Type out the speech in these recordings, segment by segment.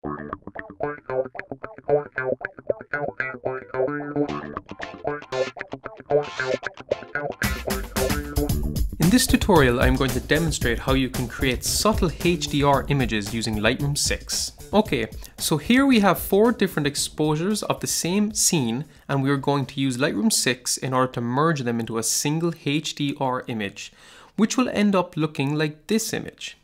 In this tutorial, I'm going to demonstrate how you can create subtle HDR images using Lightroom 6. Okay, so here we have 4 different exposures of the same scene, and we are going to use Lightroom 6 in order to merge them into a single HDR image, which will end up looking like this image.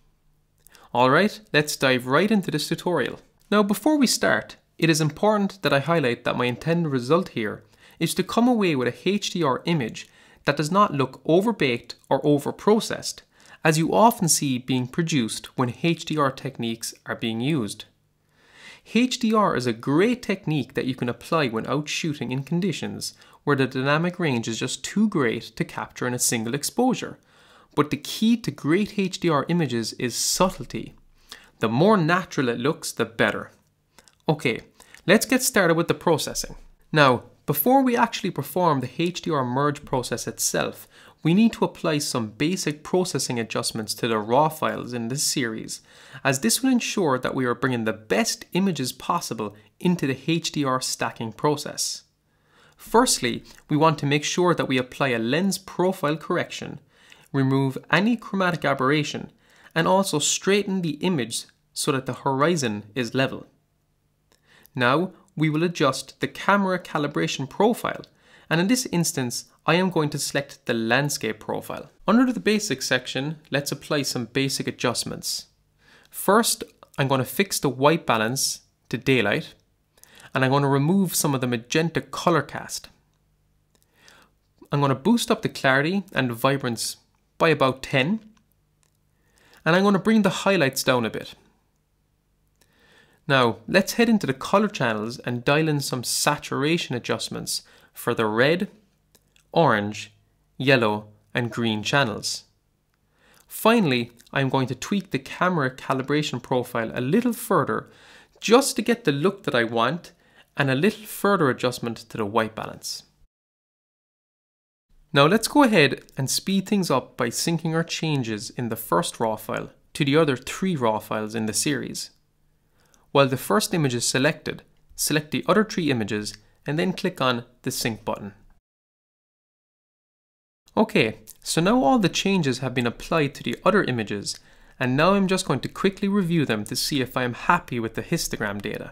Alright, let's dive right into this tutorial. Now before we start, it is important that I highlight that my intended result here is to come away with a HDR image that does not look overbaked or overprocessed, as you often see being produced when HDR techniques are being used. HDR is a great technique that you can apply when out shooting in conditions where the dynamic range is just too great to capture in a single exposure. But the key to great HDR images is subtlety. The more natural it looks, the better. Okay, let's get started with the processing. Now, before we actually perform the HDR merge process itself, we need to apply some basic processing adjustments to the raw files in this series, as this will ensure that we are bringing the best images possible into the HDR stacking process. Firstly, we want to make sure that we apply a lens profile correction, remove any chromatic aberration, and also straighten the image so that the horizon is level. Now, we will adjust the camera calibration profile, and in this instance, I am going to select the landscape profile. Under the basics section, let's apply some basic adjustments. First, I'm going to fix the white balance to daylight, and I'm going to remove some of the magenta color cast. I'm going to boost up the clarity and the vibrance by about 10, and I'm going to bring the highlights down a bit. Now, let's head into the color channels and dial in some saturation adjustments for the red, orange, yellow, and green channels. Finally, I'm going to tweak the camera calibration profile a little further just to get the look that I want, and a little further adjustment to the white balance. Now let's go ahead and speed things up by syncing our changes in the first raw file to the other 3 raw files in the series. While the first image is selected, select the other 3 images and then click on the sync button. Okay, so now all the changes have been applied to the other images, and now I'm just going to quickly review them to see if I am happy with the histogram data.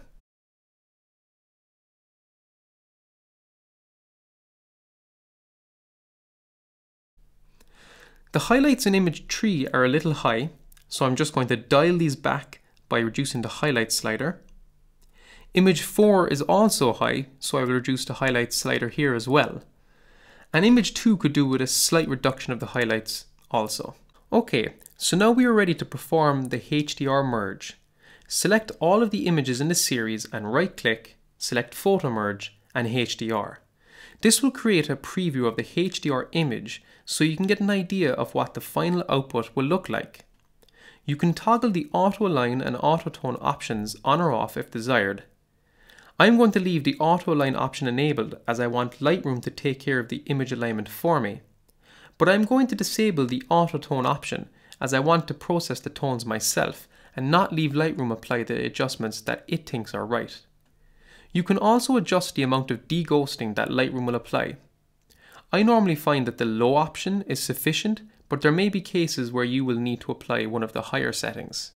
The highlights in image 3 are a little high, so I'm just going to dial these back by reducing the highlight slider. Image 4 is also high, so I will reduce the highlight slider here as well. And image 2 could do with a slight reduction of the highlights also. Okay, so now we are ready to perform the HDR merge. Select all of the images in the series and right click, select Photomerge and HDR. This will create a preview of the HDR image so you can get an idea of what the final output will look like. You can toggle the auto align and auto tone options on or off if desired. I'm going to leave the auto align option enabled as I want Lightroom to take care of the image alignment for me. But I'm going to disable the auto tone option as I want to process the tones myself and not leave Lightroom apply the adjustments that it thinks are right. You can also adjust the amount of deghosting that Lightroom will apply. I normally find that the low option is sufficient, but there may be cases where you will need to apply one of the higher settings.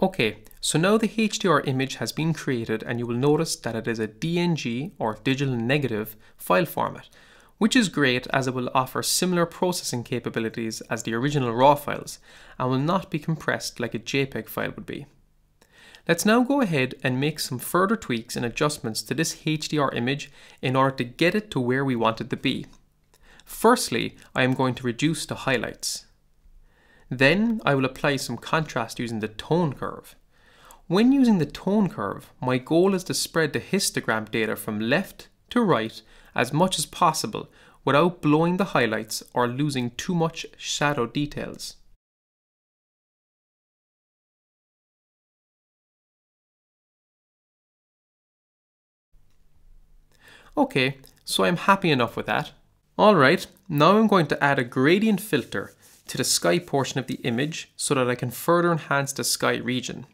Okay, so now the HDR image has been created, and you will notice that it is a DNG or digital negative file format, which is great as it will offer similar processing capabilities as the original RAW files and will not be compressed like a JPEG file would be. Let's now go ahead and make some further tweaks and adjustments to this HDR image in order to get it to where we want it to be. Firstly, I am going to reduce the highlights. Then I will apply some contrast using the tone curve. When using the tone curve, my goal is to spread the histogram data from left to right as much as possible without blowing the highlights or losing too much shadow details. Okay, so I'm happy enough with that. Alright, now I'm going to add a gradient filter to the sky portion of the image so that I can further enhance the sky region.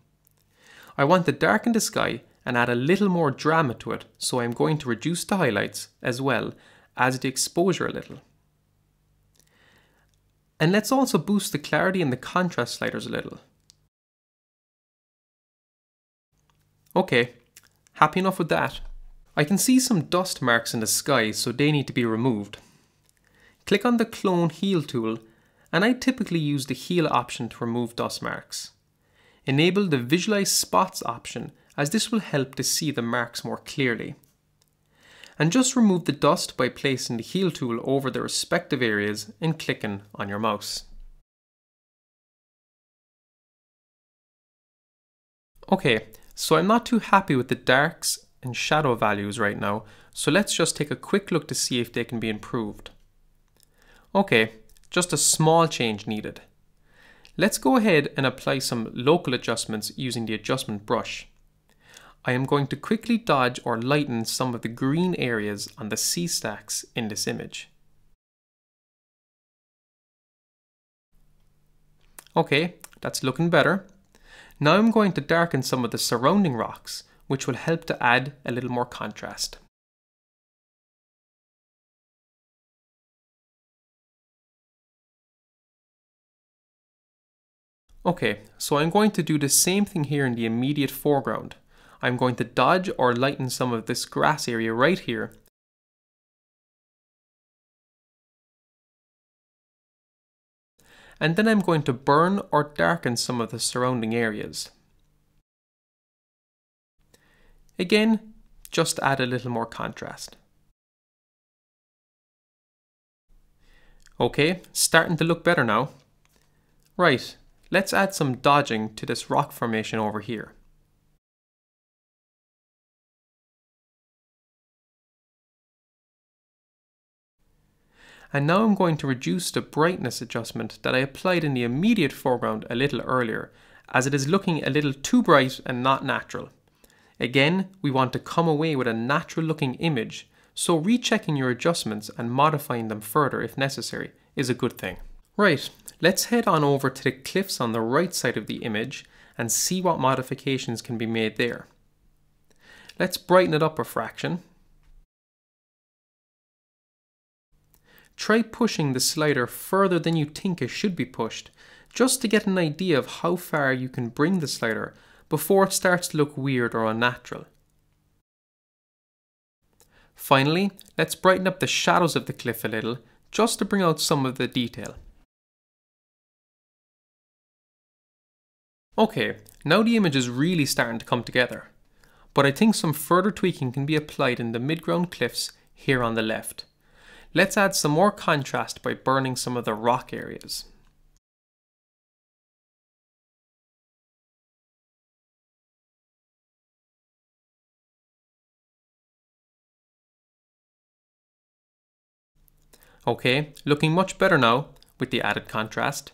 I want to darken the sky and add a little more drama to it, so I'm going to reduce the highlights as well as the exposure a little. And let's also boost the clarity and the contrast sliders a little. Okay, happy enough with that. I can see some dust marks in the sky, so they need to be removed. Click on the Clone Heal tool, and I typically use the Heal option to remove dust marks. Enable the Visualize Spots option, as this will help to see the marks more clearly. And just remove the dust by placing the Heal tool over the respective areas and clicking on your mouse. Okay, so I'm not too happy with the darks and shadow values right now, so let's just take a quick look to see if they can be improved. Okay, just a small change needed. Let's go ahead and apply some local adjustments using the adjustment brush. I am going to quickly dodge or lighten some of the green areas on the sea stacks in this image. Okay, that's looking better. Now I'm going to darken some of the surrounding rocks, which will help to add a little more contrast. Okay, so I'm going to do the same thing here in the immediate foreground. I'm going to dodge or lighten some of this grass area right here. And then I'm going to burn or darken some of the surrounding areas. Again, just add a little more contrast. Okay, starting to look better now. Right, let's add some dodging to this rock formation over here. And now I'm going to reduce the brightness adjustment that I applied in the immediate foreground a little earlier, as it is looking a little too bright and not natural. Again, we want to come away with a natural looking image, so rechecking your adjustments and modifying them further if necessary is a good thing. Right, let's head on over to the cliffs on the right side of the image and see what modifications can be made there. Let's brighten it up a fraction. Try pushing the slider further than you think it should be pushed, just to get an idea of how far you can bring the slider before it starts to look weird or unnatural. Finally, let's brighten up the shadows of the cliff a little, just to bring out some of the detail. Okay, now the image is really starting to come together, but I think some further tweaking can be applied in the midground cliffs here on the left. Let's add some more contrast by burning some of the rock areas. Okay, looking much better now with the added contrast.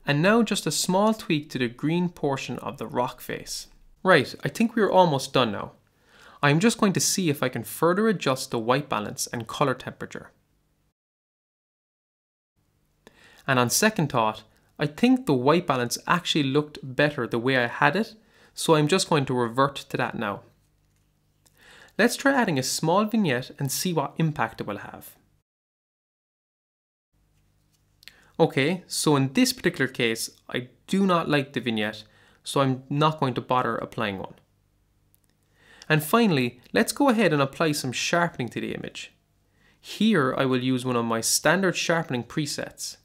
And now just a small tweak to the green portion of the rock face. Right, I think we're almost done now. I'm just going to see if I can further adjust the white balance and color temperature. And on second thought, I think the white balance actually looked better the way I had it, so I'm just going to revert to that now. Let's try adding a small vignette and see what impact it will have. Okay, so in this particular case, I do not like the vignette, so I'm not going to bother applying one. And finally, let's go ahead and apply some sharpening to the image. Here I will use one of my standard sharpening presets.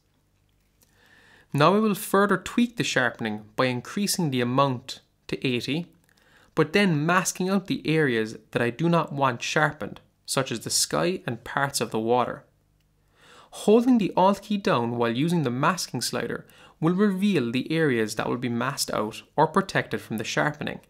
Now I will further tweak the sharpening by increasing the amount to 80, but then masking out the areas that I do not want sharpened, such as the sky and parts of the water. Holding the Alt key down while using the masking slider will reveal the areas that will be masked out or protected from the sharpening.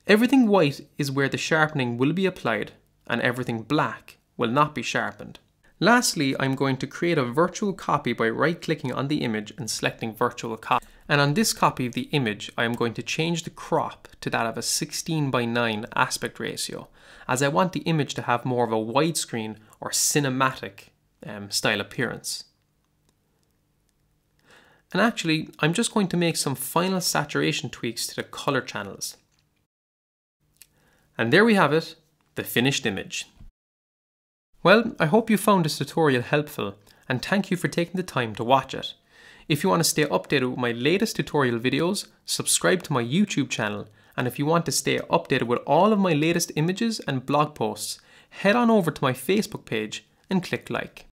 Everything white is where the sharpening will be applied, and everything black will not be sharpened. Lastly, I'm going to create a virtual copy by right-clicking on the image and selecting Virtual Copy. And on this copy of the image, I am going to change the crop to that of a 16:9 aspect ratio, as I want the image to have more of a widescreen or cinematic style appearance. And actually, I'm just going to make some final saturation tweaks to the color channels. And there we have it, the finished image. Well, I hope you found this tutorial helpful, and thank you for taking the time to watch it. If you want to stay updated with my latest tutorial videos, subscribe to my YouTube channel, and if you want to stay updated with all of my latest images and blog posts, head on over to my Facebook page and click like.